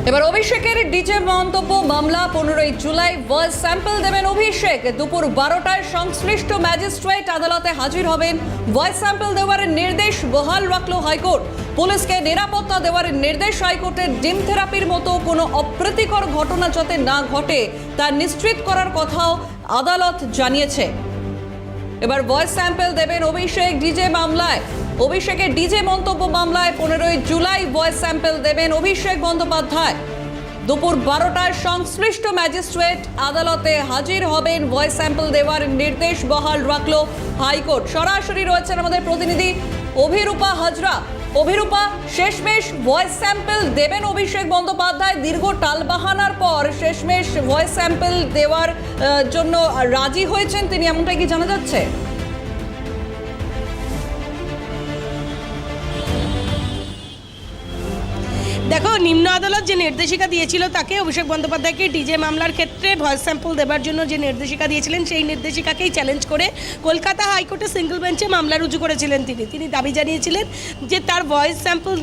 এবার অভিষেকের ডিজে মন্তব্য মামলা 15 জুলাই ভয়েস স্যাম্পল দেবেন অভিষেক। দুপুর 12টায় সংশ্লিষ্ট ম্যাজিস্ট্রেট আদালতে হাজির হবেন। ভয়েস স্যাম্পল দেওয়ার নির্দেশ বহাল রাখল হাইকোর্ট। পুলিশকে নিরাপত্তা দেওয়ার নির্দেশ হাইকোর্টের। ডিম থেরাপির মতো কোনো অপ্রীতিকর ঘটনা যাতে না ঘটে তা নিশ্চিত করার কথাও আদালত জানিয়েছে। এবার ভয়েস স্যাম্পল দেবেন অভিষেক ডিজে মামলায়। অভিষেকের ডিজে মন্তব্য মামলায় 15 জুলাই ভয়েস স্যাম্পল দেবেন অভিষেক বন্দ্যোপাধ্যায়। দুপুর 12টায় সংশ্লিষ্ট ম্যাজিস্ট্রেট আদালতে হাজির হবেন। ভয়েস স্যাম্পল দেওয়ার নির্দেশ বহাল রাখল হাইকোর্ট। সরাসরি রয়েছেন আমাদের প্রতিনিধি অভিরূপা হাজরা। অভিরূপা, শেষমেশ ভয়েস স্যাম্পল দেবেন অভিষেক বন্দ্যোপাধ্যায়। দীর্ঘ টালবাহানার পর শেষমেশ ভয়েস স্যাম্পল দেওয়ার জন্য রাজি হয়েছেন তিনি, এমনটাই কি জানা যাচ্ছে? দেখো, নিম্ন আদালত যে নির্দেশিকা দিয়েছিল তাকে অভিষেক বন্দ্যোপাধ্যায়কে ডিজে মামলার ক্ষেত্রে ভয়েস স্যাম্পল দেবার জন্য যে নির্দেশিকা দিয়েছিলেন সেই নির্দেশিকাকেই চ্যালেঞ্জ করে কলকাতা হাইকোর্টে সিঙ্গল বেঞ্চে মামলা রুজু করেছিলেন। তিনি দাবি জানিয়েছিলেন যে তার ভয়েস স্যাম্পল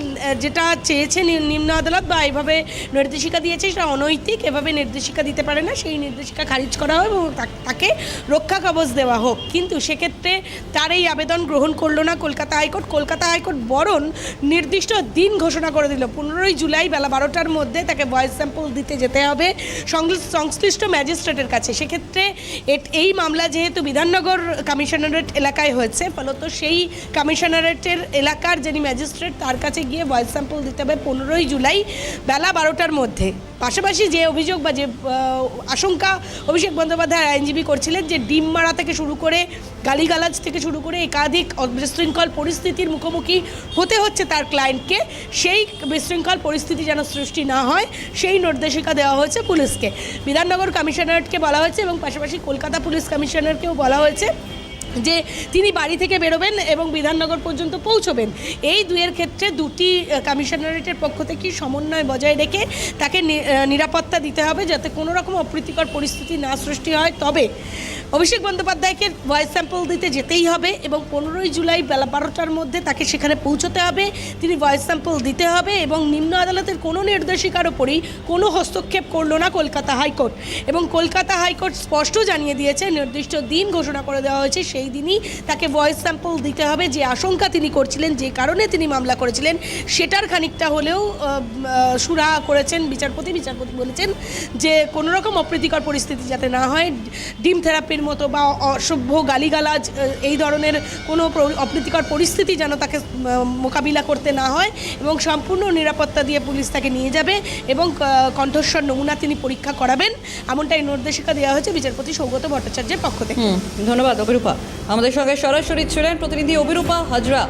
যেটা চেয়েছে নিম্ন আদালত বা এইভাবে নির্দেশিকা দিয়েছে সেটা অনৈতিক, এভাবে নির্দেশিকা দিতে পারে না, সেই নির্দেশিকা খারিজ করা হোক এবং তাকে রক্ষা কবচ দেওয়া হোক। কিন্তু সেক্ষেত্রে তার এই আবেদন গ্রহণ করলো না কলকাতা হাইকোর্ট। কলকাতা হাইকোর্ট বরং নির্দিষ্ট দিন ঘোষণা করে দিল 15 জুলাই বেলা 12টার মধ্যে তাকে ভয়েস স্যাম্পল দিতে যেতে হবে সংশ্লিষ্ট ম্যাজিস্ট্রেটের কাছে। সেক্ষেত্রে এই মামলা যেহেতু বিধাননগর কমিশনারেট এলাকায় হয়েছে, ফলত সেই কমিশনারেটের এলাকার যিনি ম্যাজিস্ট্রেট তার কাছে গিয়ে ভয়েস স্যাম্পল দিতে হবে 15 জুলাই বেলা 12টার মধ্যে। পাশাপাশি যে অভিযোগ বা যে আশঙ্কা অভিষেক বন্দ্যোপাধ্যায় আইনজীবী করছিলেন যে ডিম মারা থেকে শুরু করে গালিগালাজ থেকে শুরু করে একাধিক বিশৃঙ্খল পরিস্থিতির মুখোমুখি হতে হচ্ছে তার ক্লায়েন্টকে, সেই বিশৃঙ্খল পরিস্থিতি যেন সৃষ্টি না হয় সেই নির্দেশিকা দেওয়া হয়েছে পুলিশকে। বিধাননগর কমিশনারেটকে বলা হয়েছে এবং পাশাপাশি কলকাতা পুলিশ কমিশনারকেও বলা হয়েছে যে তিনি বাড়ি থেকে বেরোবেন এবং বিধাননগর পর্যন্ত পৌঁছবেন। এই দুয়ের ক্ষেত্রে দুটি কমিশনারেটের পক্ষ থেকে সমন্বয় বজায় রেখে তাকে নিরাপত্তা দিতে হবে যাতে কোনো রকম অপ্রীতিকর পরিস্থিতি না সৃষ্টি হয়। তবে অভিষেক বন্দ্যোপাধ্যায়কে ভয়েস স্যাম্পল দিতে যেতেই হবে এবং 15 জুলাই বেলা 12টার মধ্যে তাকে সেখানে পৌঁছতে হবে, তিনি ভয়েস স্যাম্পল দিতে হবে এবং নিম্ন আদালতের কোনো নির্দেশিকার ওপরই কোনো হস্তক্ষেপ করলো না কলকাতা হাইকোর্ট। এবং কলকাতা হাইকোর্ট স্পষ্ট জানিয়ে দিয়েছে নির্দিষ্ট দিন ঘোষণা করে দেওয়া হয়েছে, সেই দিনই তাকে ভয়েস স্যাম্পল দিতে হবে। যে আশঙ্কা তিনি করছিলেন, যে কারণে তিনি মামলা করেছিলেন, সেটার খানিকটা হলেও সুরাহা করেছেন বিচারপতি। বলেছেন যে কোনো রকম অপ্রীতিকর পরিস্থিতি যাতে না হয়, ডিম থেরাপির মতো বা অসভ্য গালিগালাজ এই ধরনের কোনো অপ্রীতিকর পরিস্থিতি যেন তাকে মোকাবিলা করতে না হয় এবং সম্পূর্ণ নিরাপত্তা দিয়ে পুলিশ তাকে নিয়ে যাবে এবং কণ্ঠস্বর নমুনা তিনি পরীক্ষা করাবেন, এমনটাই নির্দেশিকা দেওয়া হয়েছে বিচারপতি সৌগত ভট্টাচার্যের পক্ষ থেকে। ধন্যবাদ অভিরূপা। আমাদের সঙ্গে সরাসরি ছিলেন প্রতিনিধি অভিরূপা হাজরা।